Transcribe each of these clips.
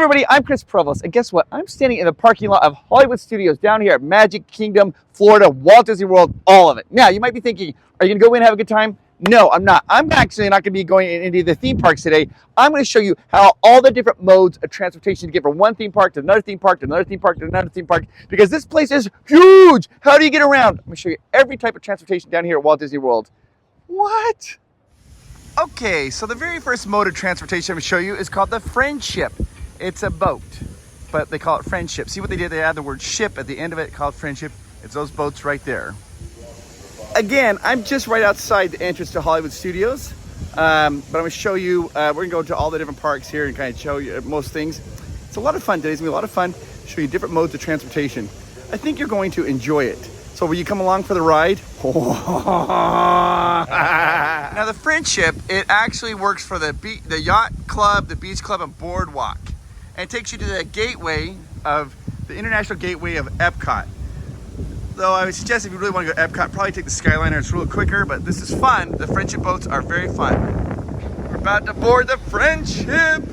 everybody, I'm Chris Provost, and guess what? I'm standing in the parking lot of Hollywood Studios down here at Magic Kingdom, Florida, Walt Disney World, all of it. Now, you might be thinking, are you going to go in and have a good time? No, I'm not. I'm actually not going to be going into the theme parks today. I'm going to show you how all the different modes of transportation to get from one theme park to another theme park to another theme park to another theme park, because this place is huge. How do you get around? I'm going to show you every type of transportation down here at Walt Disney World. What? Okay, so the very first mode of transportation I'm going to show you is called the Friendship. It's a boat, but they call it Friendship. See what they did? They add the word ship at the end of it, called Friendship. It's those boats right there. Again, I'm just right outside the entrance to Hollywood Studios, but I'm going to show you, we're going to go to all the different parks here and kind of show you most things. It's a lot of fun today. It's going to be a lot of fun to show you different modes of transportation. I think you're going to enjoy it. So will you come along for the ride? Now the Friendship, it actually works for the yacht club, the beach club, and boardwalk. And it takes you to the gateway of the international gateway of Epcot. Though I would suggest if you really want to go to Epcot, probably take the Skyliner. It's a little quicker, but this is fun. The Friendship boats are very fun. We're about to board the Friendship.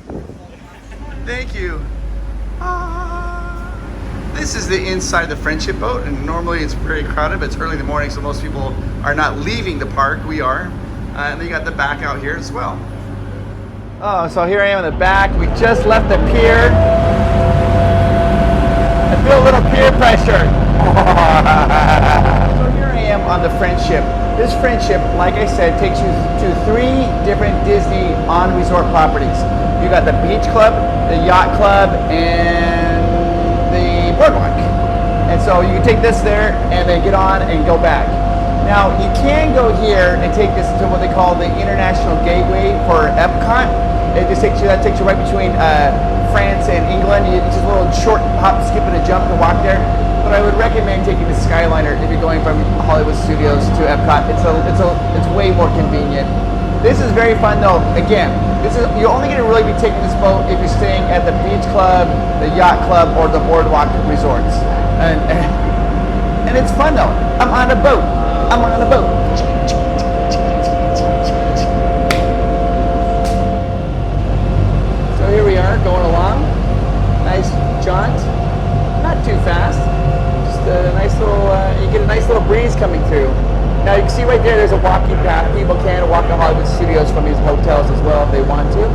Thank you. This is the inside of the Friendship boat, and normally it's very crowded, but it's early in the morning, so most people are not leaving the park. We are. And then you got the back out here as well. Oh, so here I am in the back. We just left the pier. I feel a little peer pressure. So here I am on the Friendship. This Friendship, like I said, takes you to 3 different Disney on-resort properties. You got the Beach Club, the Yacht Club, and the Boardwalk. And so you can take this there and then get on and go back. Now, you can go here and take this to what they call the International Gateway for Epcot. It just takes you, that takes you right between France and England. It's just a little short hop, skip, and a jump to walk there. But I would recommend taking the Skyliner if you're going from Hollywood Studios to Epcot. It's way more convenient. This is very fun though. Again, you're only going to really be taking this boat if you're staying at the Beach Club, the Yacht Club, or the Boardwalk resorts. And it's fun though. I'm on a boat. I'm on a boat. So here we are going along. Nice jaunt. Not too fast. Just a nice little, you get a nice little breeze coming through. Now you can see right there's a walking path. People can walk to Hollywood Studios from these hotels as well if they want to.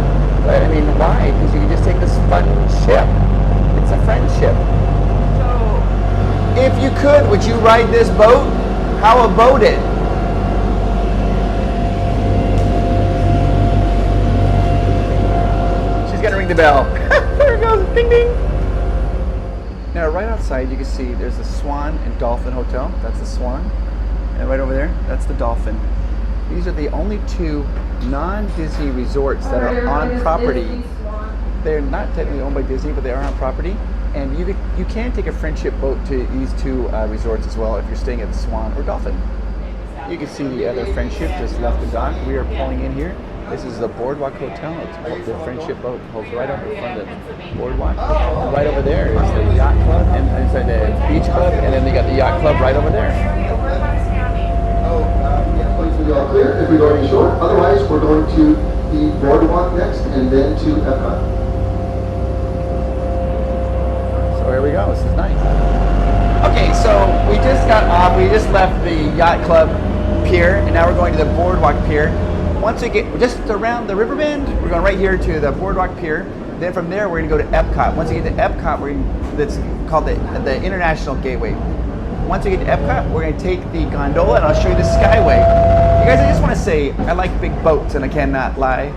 But I mean, why? Because you can just take this fun ship. It's a Friendship. So, if you could, would you ride this boat? How about it? She's got to ring the bell. There it goes, ding ding. Now right outside you can see there's the Swan and Dolphin Hotel. That's the Swan. And right over there, that's the Dolphin. These are the only 2 non-Disney resorts that are on property. They're not technically owned by Disney, but they are on property. And you can take a Friendship boat to these 2 resorts as well if you're staying at the Swan or Dolphin. You can see the other Friendship just left the dock. We are pulling in here. This is the Boardwalk Hotel. It's called the Friendship boat. It pulls right up in front of the Boardwalk. And right over there is the Yacht Club, and inside the Beach Club, and then they got the Yacht Club right over there. We all clear if we're going short. Otherwise, we're going to the Boardwalk next, and then to Epcot. So here we go. This is nice. Okay, so we just got off. We just left the Yacht Club pier, and now we're going to the Boardwalk pier. Once we get just around the river bend, we're going right here to the Boardwalk pier. Then from there, we're going to go to Epcot. Once we get to Epcot, that's called the International Gateway. Once we get to Epcot, we're going to take the gondola, and I'll show you the Skyway. You guys, I just want to say, I like big boats, and I cannot lie.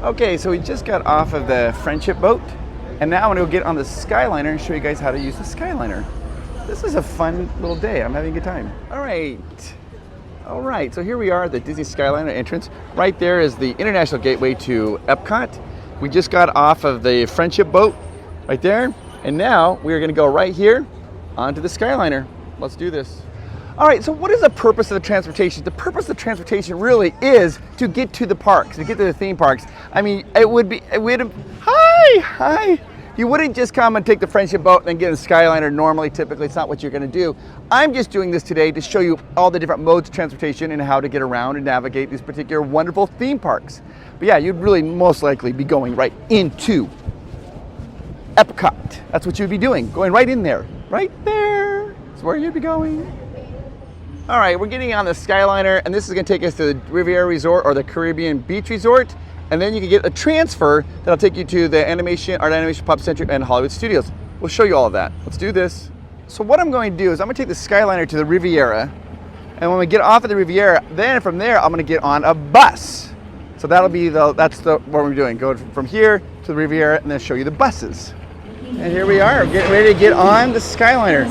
Okay, so we just got off of the Friendship boat, and now I'm going to go get on the Skyliner and show you guys how to use the Skyliner. This is a fun little day. I'm having a good time. All right, so here we are at the Disney Skyliner entrance. Right there is the International Gateway to Epcot. We just got off of the Friendship boat right there. And now we're going to go right here onto the Skyliner. Let's do this. All right, so what is the purpose of the transportation? The purpose of the transportation really is to get to the parks, to get to the theme parks. I mean, hi. You wouldn't just come and take the friendship boat and then get in a Skyliner normally. Typically, it's not what you're going to do. I'm just doing this today to show you all the different modes of transportation and how to get around and navigate these particular wonderful theme parks. But yeah, you'd really most likely be going right into Epcot. That's what you'd be doing, going right in there. Right there is where you'd be going. All right, we're getting on the Skyliner, and this is going to take us to the Riviera Resort or the Caribbean Beach Resort, and then you can get a transfer that'll take you to the Art Animation Pop Center and Hollywood Studios. We'll show you all of that. Let's do this. So what I'm going to do is I'm going to take the Skyliner to the Riviera, and when we get off of the Riviera, then from there I'm going to get on a bus. So that'll be what we're doing. Go from here to the Riviera, and then show you the buses. And here we are, getting ready to get on the Skyliner.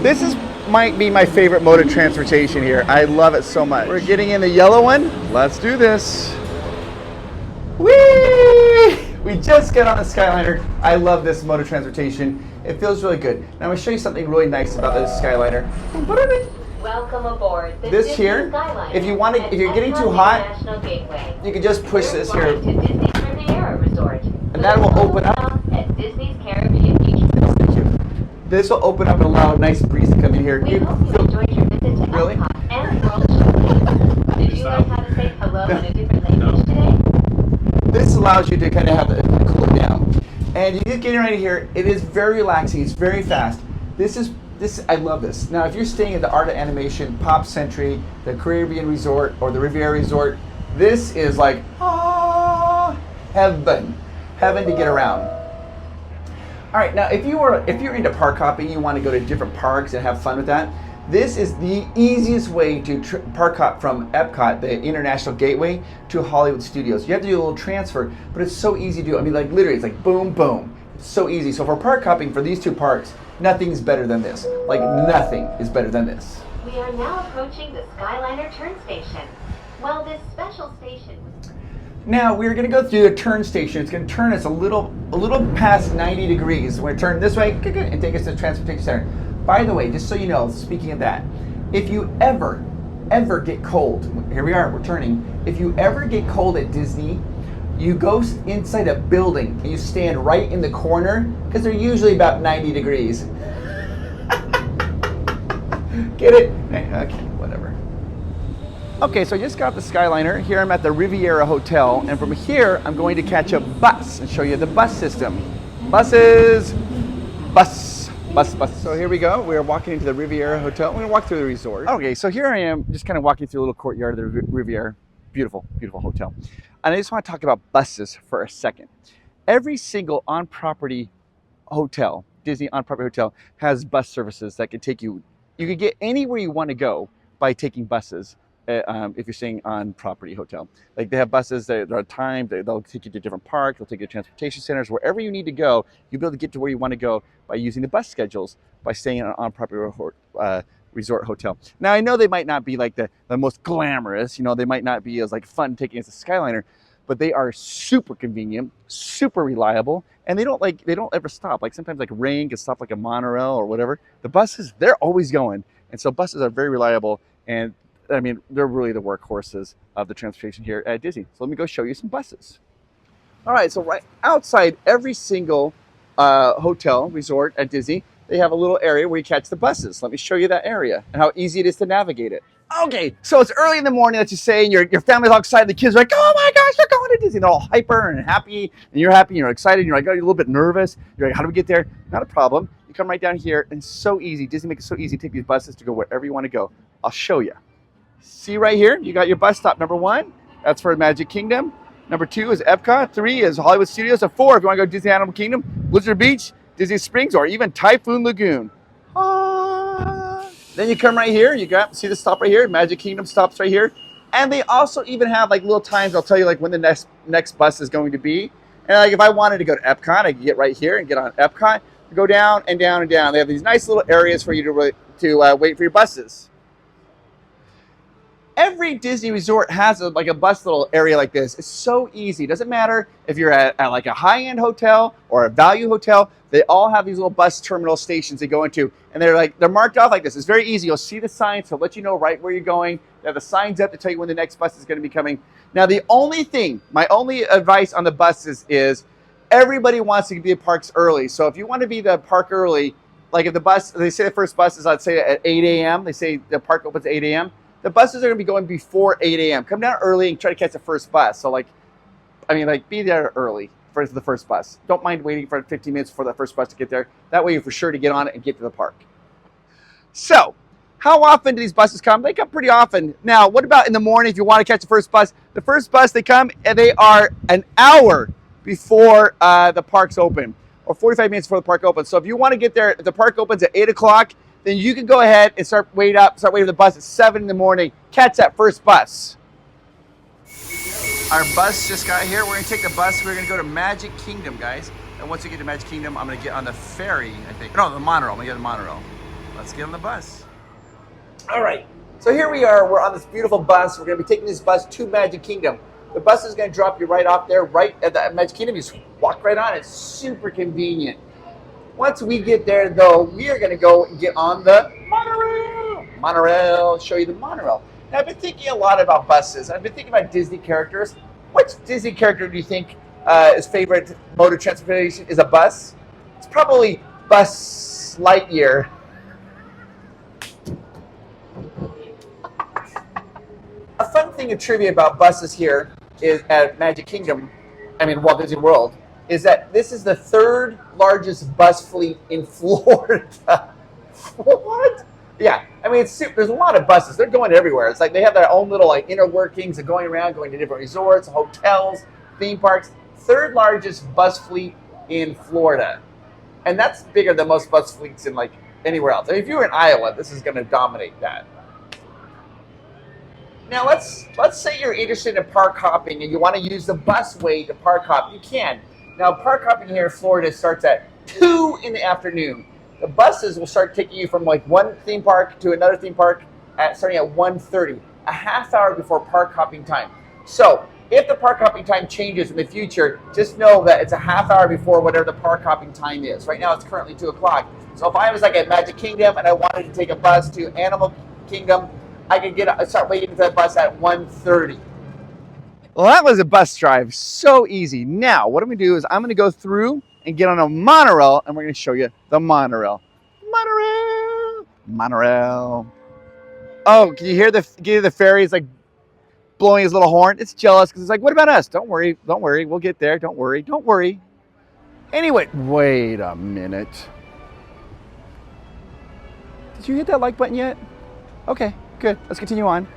This might be my favorite mode of transportation here. I love it so much. We're getting in the yellow one. Let's do this. Whee! We just got on the Skyliner. I love this mode of transportation. It feels really good. Now I'm going to show you something really nice about this Skyliner. Welcome aboard. This here, if you're getting too hot, you can just push this here, and that will open up. At Disney's Caribbean Beach. This will open up and allow a nice breeze to come in here. We hope you enjoyed your visit to Really? Epcot and World Showcase. Did you learn how to say hello in a different language today? This allows you to kind of have it cool it down. And you get getting right here, it is very relaxing, it's very fast. I love this. Now if you're staying at the Art of Animation, Pop Century, the Caribbean Resort, or the Riviera Resort, this is like, heaven to get around. All right, now if you're into park hopping, you want to go to different parks and have fun with that, this is the easiest way to park hop from Epcot, the International Gateway, to Hollywood Studios. You have to do a little transfer, but it's so easy to do. I mean, like literally, it's like boom, boom. It's so easy. So for park hopping for these two parks, nothing's better than this. Like nothing is better than this. We are now approaching the Skyliner turn station. Well, this special station was... Now we're going to go through the turn station. It's going to turn us a little past 90 degrees. We're going to turn this way and take us to the transportation center. By the way, just so you know, speaking of that, if you ever get cold, here we are, we're turning. If you ever get cold at Disney, you go inside a building and you stand right in the corner because they're usually about 90 degrees. Get it? Okay, whatever. Okay, so I just got the Skyliner. Here I'm at the Riviera Hotel, and from here I'm going to catch a bus and show you the bus system. Buses, bus. So here we go. We're walking into the Riviera Hotel. We're gonna walk through the resort. Okay, so here I am, just kind of walking through a little courtyard of the Riviera. Beautiful, beautiful hotel. And I just want to talk about buses for a second. Every single on-property hotel, Disney on-property hotel, has bus services that can take you. You can get anywhere you want to go by taking buses. If you're staying on property hotel, like they have buses that are timed, they'll take you to different parks, they'll take you to transportation centers, wherever you need to go, you'll be able to get to where you want to go by using the bus schedules by staying in an on-property resort hotel. Now I know they might not be like the most glamorous, they might not be as like fun taking us a Skyliner, but they are super convenient, super reliable, and they don't ever stop. Like sometimes like rain can stop like a monorail or whatever. The buses, they're always going, and so buses are very reliable, and I mean, they're really the workhorses of the transportation here at Disney. So let me go show you some buses. All right, so right outside every single hotel, resort at Disney, they have a little area where you catch the buses. Let me show you that area and how easy it is to navigate it. Okay, so it's early in the morning, let's just say, and your family's all excited. The kids are like, oh my gosh, they're going to Disney. They're all hyper and happy, and you're happy, and you're excited, and you're like, oh, you're a little bit nervous. You're like, how do we get there? Not a problem. You come right down here, and it's so easy. Disney makes it so easy to take these buses to go wherever you want to go. I'll show you. See right here, you got your bus stop. Number 1, that's for Magic Kingdom. Number 2 is Epcot. 3 is Hollywood Studios. And 4, if you want to go to Disney Animal Kingdom, Blizzard Beach, Disney Springs, or even Typhoon Lagoon. Then you come right here, see the stop right here, Magic Kingdom stops right here. And they also even have like little times, I'll tell you like when the next bus is going to be. And like if I wanted to go to Epcot, I could get right here and get on Epcot, go down and down and down. They have these nice little areas for you to wait for your buses. Every Disney resort has a bus little area like this. It's so easy. It doesn't matter if you're at like a high-end hotel or a value hotel. They all have these little bus terminal stations they go into, and they're marked off like this. It's very easy. You'll see the signs to let you know right where you're going. They have the signs up to tell you when the next bus is going to be coming. Now, my only advice on the buses is everybody wants to be at parks early. So if you want to be the park early, like if the bus, they say the first bus is, let's say at 8 a.m. They say the park opens at 8 a.m. The buses are going to be going before 8 a.m. Come down early and try to catch the first bus. So be there early for the first bus. Don't mind waiting for 15 minutes for the first bus to get there. That way you're for sure to get on it and get to the park. So, how often do these buses come? They come pretty often. Now, what about in the morning if you want to catch the first bus? The first bus, they come and they are an hour before the parks open, or 45 minutes before the park opens. So if you want to get there, if the park opens at 8 o'clock, then you can go ahead and start waiting for the bus at 7 in the morning. Catch that first bus. Our bus just got here. We're going to take the bus. We're going to go to Magic Kingdom, guys. And once we get to Magic Kingdom, I'm going to get on the ferry, I think. No, the monorail. I'm going to get on the monorail. Let's get on the bus. All right. So here we are. We're on this beautiful bus. We're going to be taking this bus to Magic Kingdom. The bus is going to drop you right off there, right at the Magic Kingdom. You just walk right on. It's super convenient. Once we get there, though, we are going to go and get on the monorail. Monorail. Show you the monorail. Now, I've been thinking a lot about buses. I've been thinking about Disney characters. Which Disney character do you think his favorite mode of transportation is a bus? It's probably Buzz Lightyear. A fun thing of trivia about buses here is at Magic Kingdom, Walt Disney World, is that this is the third largest bus fleet in Florida. What? Yeah, there's a lot of buses. They're going everywhere. It's like they have their own little inner workings of going around, going to different resorts, hotels, theme parks. Third largest bus fleet in Florida. And that's bigger than most bus fleets in anywhere else. If you're in Iowa, this is going to dominate that. Now let's say you're interested in park hopping and you want to use the busway to park hop. You can. Now park hopping here in Florida starts at 2 in the afternoon. The buses will start taking you from one theme park to another theme park starting at 1:30, a half hour before park hopping time. So if the park hopping time changes in the future, just know that it's a half hour before whatever the park hopping time is. Right now it's currently 2 o'clock. So if I was at Magic Kingdom and I wanted to take a bus to Animal Kingdom, I could start waiting for that bus at 1:30. Well, that was a bus drive. So easy. Now, what I'm going to do is I'm going to go through and get on a monorail, and we're going to show you the monorail. Monorail. Monorail. Oh, can you hear the ferry is blowing his little horn? It's jealous because it's what about us? Don't worry. Don't worry. We'll get there. Don't worry. Don't worry. Anyway, wait a minute. Did you hit that like button yet? Okay. Good. Let's continue on.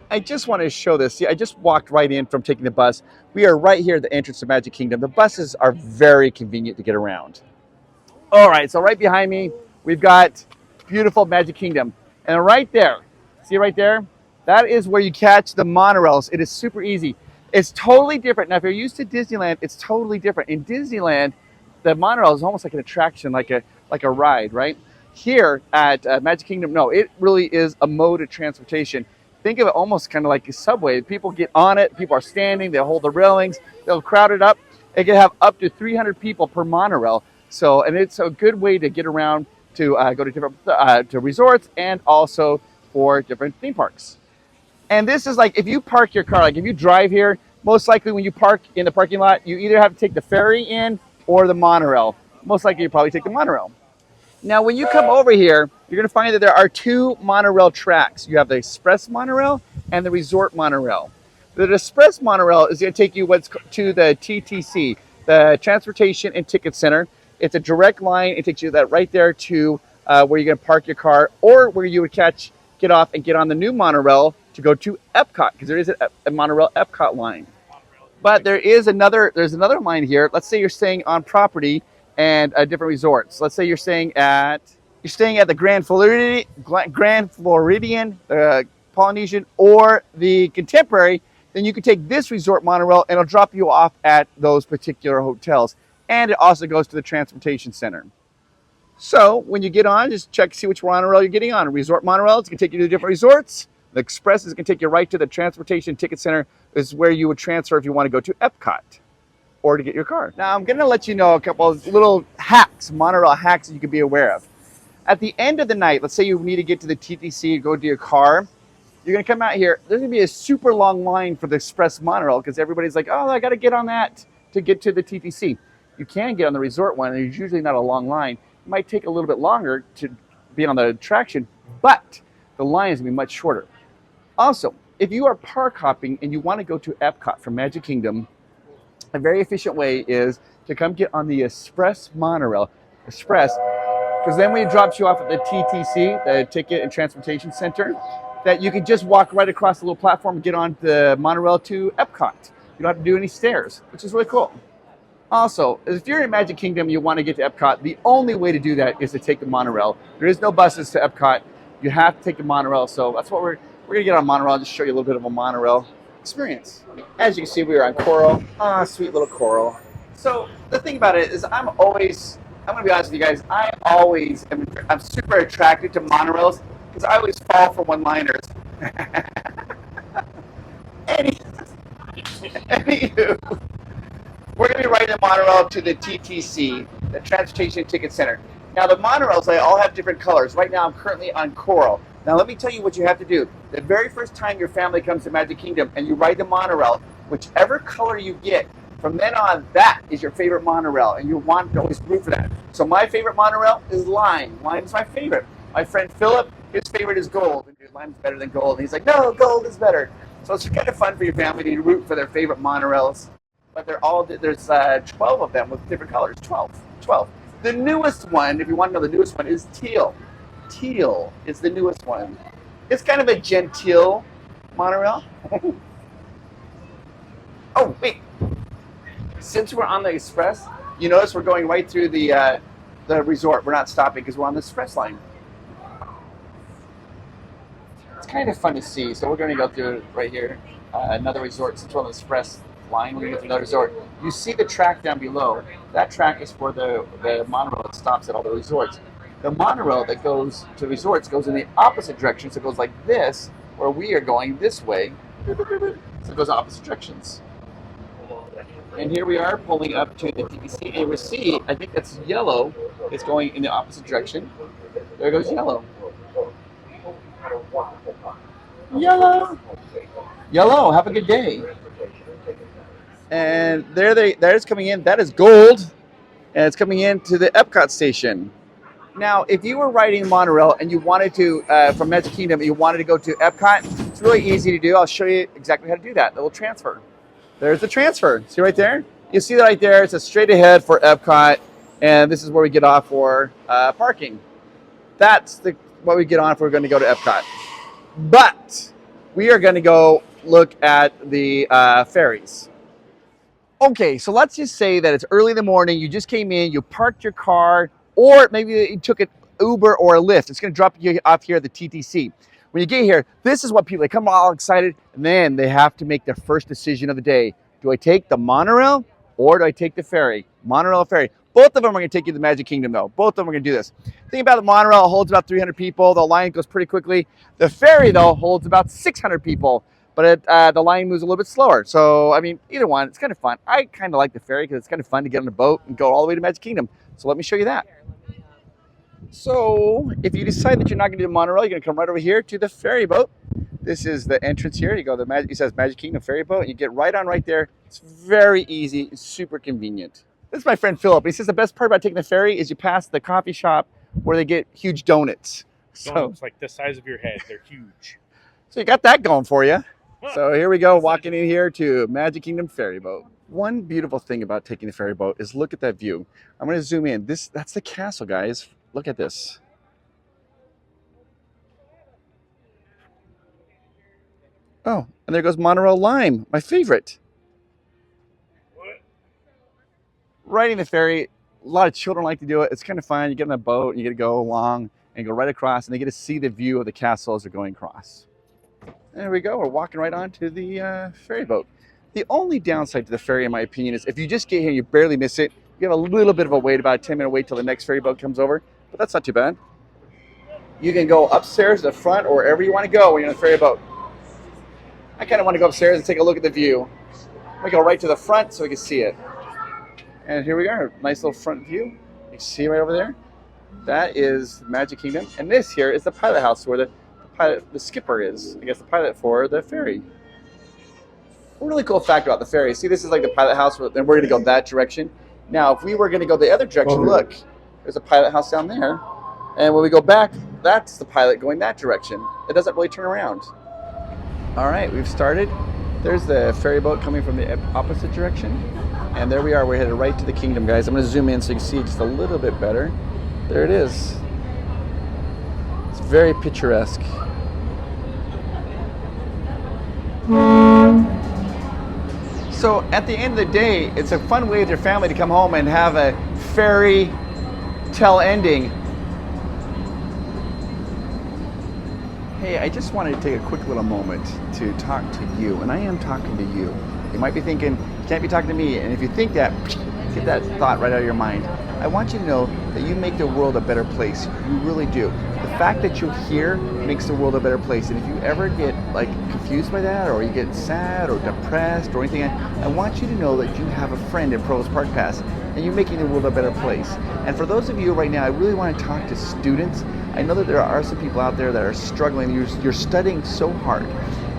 I just wanted to show this. See, I just walked right in from taking the bus. We are right here at the entrance to Magic Kingdom. The buses are very convenient to get around. All right, so right behind me, we've got beautiful Magic Kingdom. And right there, see right there? That is where you catch the monorails. It is super easy. It's totally different. Now, if you're used to Disneyland, it's totally different. In Disneyland, the monorail is almost like an attraction, like a ride, right? Here at Magic Kingdom, no, it really is a mode of transportation. Think of it almost kind of like a subway. People get on it. People are standing. They'll hold the railings. They'll crowd it up. It can have up to 300 people per monorail. So, and it's a good way to get around to go to different to resorts and also for different theme parks. And this is if you park your car, if you drive here, most likely when you park in the parking lot, you either have to take the ferry in or the monorail. Most likely you probably take the monorail. Now, when you come over here, you're going to find that there are 2 monorail tracks. You have the express monorail and the resort monorail. The express monorail is going to take you to the TTC, the Transportation and Ticket Center. It's a direct line. It takes you right there to where you're going to park your car, or where you would get off and get on the new monorail to go to Epcot, because there is a monorail Epcot line. But there's another line here. Let's say you're staying on property and different resorts. Let's say you're staying at the Grand Floridian, Polynesian, or the Contemporary. Then you can take this resort monorail and it'll drop you off at those particular hotels. And it also goes to the transportation center. So when you get on, just check to see which monorail you're getting on. A resort monorail is going to take you to different resorts. The express is going to take you right to the transportation ticket center. This is where you would transfer if you want to go to Epcot or to get your car. Now, I'm going to let you know a couple of little hacks, monorail hacks that you can be aware of. At the end of the night, let's say you need to get to the TTC, go to your car. You're going to come out here. There's going to be a super long line for the express monorail because everybody's oh, I got to get on that to get to the TTC. you can get on the resort one. There's usually not a long line. It might take a little bit longer to be on the attraction, but the line is going to be much shorter. Also, if you are park hopping and you want to go to Epcot from Magic Kingdom, a very efficient way is to come get on the Express monorail. Express, because then when it drops you off at the TTC, the Ticket and Transportation Center, that you can just walk right across the little platform and get on the monorail to Epcot. You don't have to do any stairs, which is really cool. Also, if you're in Magic Kingdom and you want to get to Epcot, the only way to do that is to take the monorail. There is no buses to Epcot. You have to take the monorail, so that's what we're going to get on monorail. I'll just show you a little bit of a monorail experience. As you can see, we are on Coral. Ah, sweet little Coral. So the thing about it is I'm going to be honest with you guys, I'm super attracted to monorails because I always fall for one-liners. Anywho, we're going to be riding the monorail to the TTC, the Transportation Ticket Center. Now the monorails, they all have different colors. Right now I'm currently on Coral. Now let me tell you what you have to do. The very first time your family comes to Magic Kingdom and you ride the monorail, whichever color you get, from then on, that is your favorite monorail, and you want to always root for that. So my favorite monorail is Lime. Lime is my favorite. My friend Philip, his favorite is Gold. And Lime's better than Gold. And he's like, no, Gold is better. So it's kind of fun for your family to root for their favorite monorails. But there's 12 of them with different colors. 12. The newest one, if you want to know the newest one, is Teal. Teal is the newest one. It's kind of a genteel monorail. Oh, wait. Since we're on the Express, you notice we're going right through the resort. We're not stopping because we're on the Express line. It's kind of fun to see. So we're going to go through right here. Another resort. Since we're on the Express line, we're going to go to another resort. You see the track down below. That track is for the monorail that stops at all the resorts. The monorail that goes to resorts goes in the opposite direction. So it goes like this, where we are going this way. So it goes opposite directions. And here we are pulling up to the TTC, and we see, I think that's yellow. It's going in the opposite direction. There goes yellow. Yellow. Yellow, have a good day. And there's coming in. That is Gold, and it's coming into the Epcot station. Now, if you were riding monorail and you wanted to, from Magic Kingdom, you wanted to go to Epcot, it's really easy to do. I'll show you exactly how to do that. The little transfer. There's the transfer. See right there? You see that right there? It's a straight ahead for Epcot, and this is where we get off for parking. That's what we get on if we're going to go to Epcot. But we are going to go look at the ferries. Okay, so let's just say that it's early in the morning. You just came in, you parked your car, or maybe you took an Uber or a Lyft. It's going to drop you off here at the TTC. When you get here, this is what people, they come all excited, and then they have to make their first decision of the day. Do I take the monorail or do I take the ferry? Monorail or ferry. Both of them are going to take you to the Magic Kingdom, though. Both of them are going to do this. Think about the monorail. It holds about 300 people. The line goes pretty quickly. The ferry, though, holds about 600 people, but the line moves a little bit slower. So, I mean, either one, it's kind of fun. I kind of like the ferry because it's kind of fun to get on a boat and go all the way to Magic Kingdom. So let me show you that. So if you decide that you're not going to do the monorail, you're going to come right over here to the ferry boat. This is the entrance here. You go to it says Magic Kingdom ferry boat, and you get right on right there. It's very easy. It's super convenient. This is my friend Philip. He says the best part about taking the ferry is you pass the coffee shop where they get huge donuts. Donuts like the size of your head. They're huge. So you got that going for you. So here we go, walking in here to Magic Kingdom ferry boat. One beautiful thing about taking the ferry boat is look at that view. I'm going to zoom in. That's the castle, guys. Look at this. Oh, and there goes Monorail Lime, my favorite. What? Riding the ferry, a lot of children like to do it. It's kind of fun. You get on a boat, and you get to go along and go right across, and they get to see the view of the castle as they're going across. There we go. We're walking right on to the ferry boat. The only downside to the ferry, in my opinion, is if you just get here, you barely miss it. You have a little bit of a wait, about a 10-minute wait till the next ferry boat comes over, but that's not too bad. You can go upstairs to the front or wherever you want to go when you're on the ferry boat. I kind of want to go upstairs and take a look at the view. We go right to the front so we can see it. And here we are, nice little front view. You can see right over there. That is Magic Kingdom, and this here is the pilot house where the skipper is. I guess the pilot for the ferry. A really cool fact about the ferry. See, this is like the pilot house, and we're going to go that direction. Now, if we were going to go the other direction, look, there's a pilot house down there. And when we go back, that's the pilot going that direction. It doesn't really turn around. All right, we've started. There's the ferry boat coming from the opposite direction. And there we are. We're headed right to the kingdom, guys. I'm going to zoom in so you can see just a little bit better. There it is. It's very picturesque. So at the end of the day, it's a fun way with your family to come home and have a fairy tale ending. Hey, I just wanted to take a quick little moment to talk to you, and I am talking to you. You might be thinking, you can't be talking to me, and if you think that, get that thought right out of your mind. I want you to know that you make the world a better place. You really do. The fact that you're here makes the world a better place, and if you ever get like confused by that, or you get sad or depressed or anything, I want you to know that you have a friend in Provost Park Pass, and you're making the world a better place. And for those of you right now, I really want to talk to students. I know that there are some people out there that are struggling. You're studying so hard,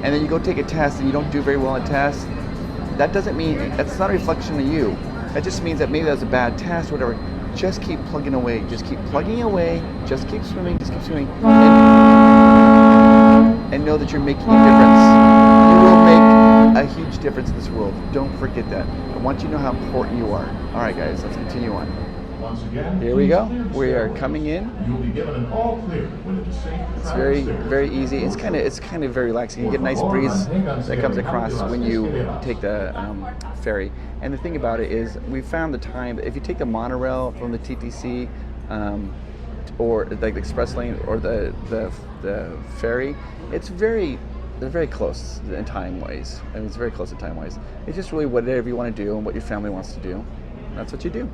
and then you go take a test and you don't do very well on a test. That doesn't mean, that's not a reflection of you. That just means that maybe that was a bad test or whatever. Just keep plugging away. Just keep plugging away. Just keep swimming. Just keep swimming. And know that you're making a difference. You will make a huge difference in this world. Don't forget that. I want you to know how important you are. All right, guys, let's continue on. Once again, here we go. We are coming in. You'll be given an all clear when it is safe to It's travel. very easy. It's kind of very relaxing. You get a nice breeze that comes across when you take the ferry. And the thing about it is, we found the time if you take the monorail from the TTC, or like the express lane or the ferry, they're very close in time wise. I mean, it's very close in time wise. It's just really whatever you want to do and what your family wants to do. That's what you do.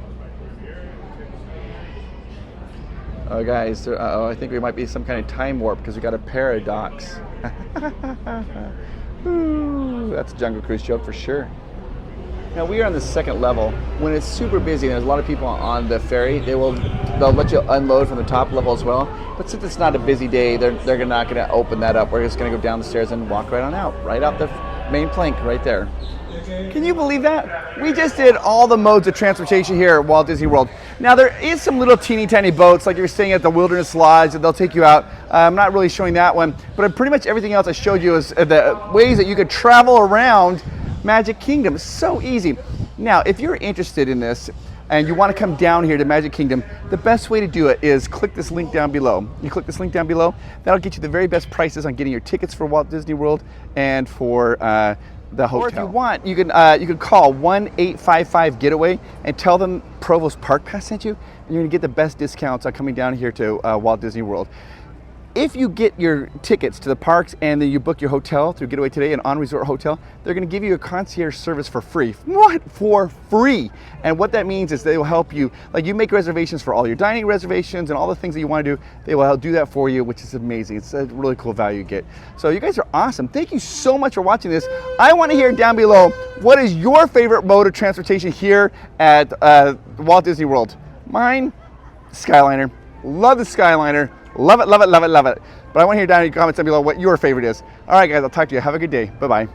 Oh, guys, I think we might be some kind of time warp because we got a paradox. Ooh, that's a Jungle Cruise joke for sure. Now we are on the second level. When it's super busy and there's a lot of people on the ferry, they'll let you unload from the top level as well. But since it's not a busy day, they're not going to open that up. We're just going to go down the stairs and walk right on out, right out the main plank right there. Can you believe that? We just did all the modes of transportation here at Walt Disney World. Now there is some little teeny tiny boats, like you're staying at the Wilderness Lodge, that they'll take you out. I'm not really showing that one, but pretty much everything else I showed you is the ways that you could travel around Magic Kingdom. It's so easy. Now, if you're interested in this and you want to come down here to Magic Kingdom, the best way to do it is click this link down below. You click this link down below, that'll get you the very best prices on getting your tickets for Walt Disney World and for the hotel. Or if you want, you can call 1-855-GETAWAY and tell them Provost Park Pass sent you, and you're gonna get the best discounts on coming down here to Walt Disney World. If you get your tickets to the parks and then you book your hotel through Getaway Today and On Resort Hotel, they're going to give you a concierge service for free. What? For free? And what that means is they will help you, like you make reservations for all your dining reservations and all the things that you want to do, they will help do that for you, which is amazing. It's a really cool value you get. So you guys are awesome. Thank you so much for watching this. I want to hear down below, what is your favorite mode of transportation here at Walt Disney World? Mine, Skyliner. Love the Skyliner. Love it, love it, love it, love it. But I want to hear down in the comments down below what your favorite is. All right, guys, I'll talk to you. Have a good day. Bye-bye.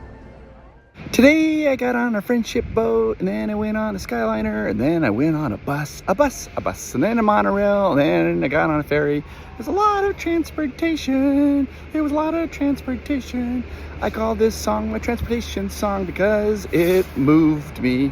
Today, I got on a friendship boat, and then I went on a Skyliner, and then I went on a bus, and then a monorail, and then I got on a ferry. There's a lot of transportation. There was a lot of transportation. I call this song my transportation song because it moved me.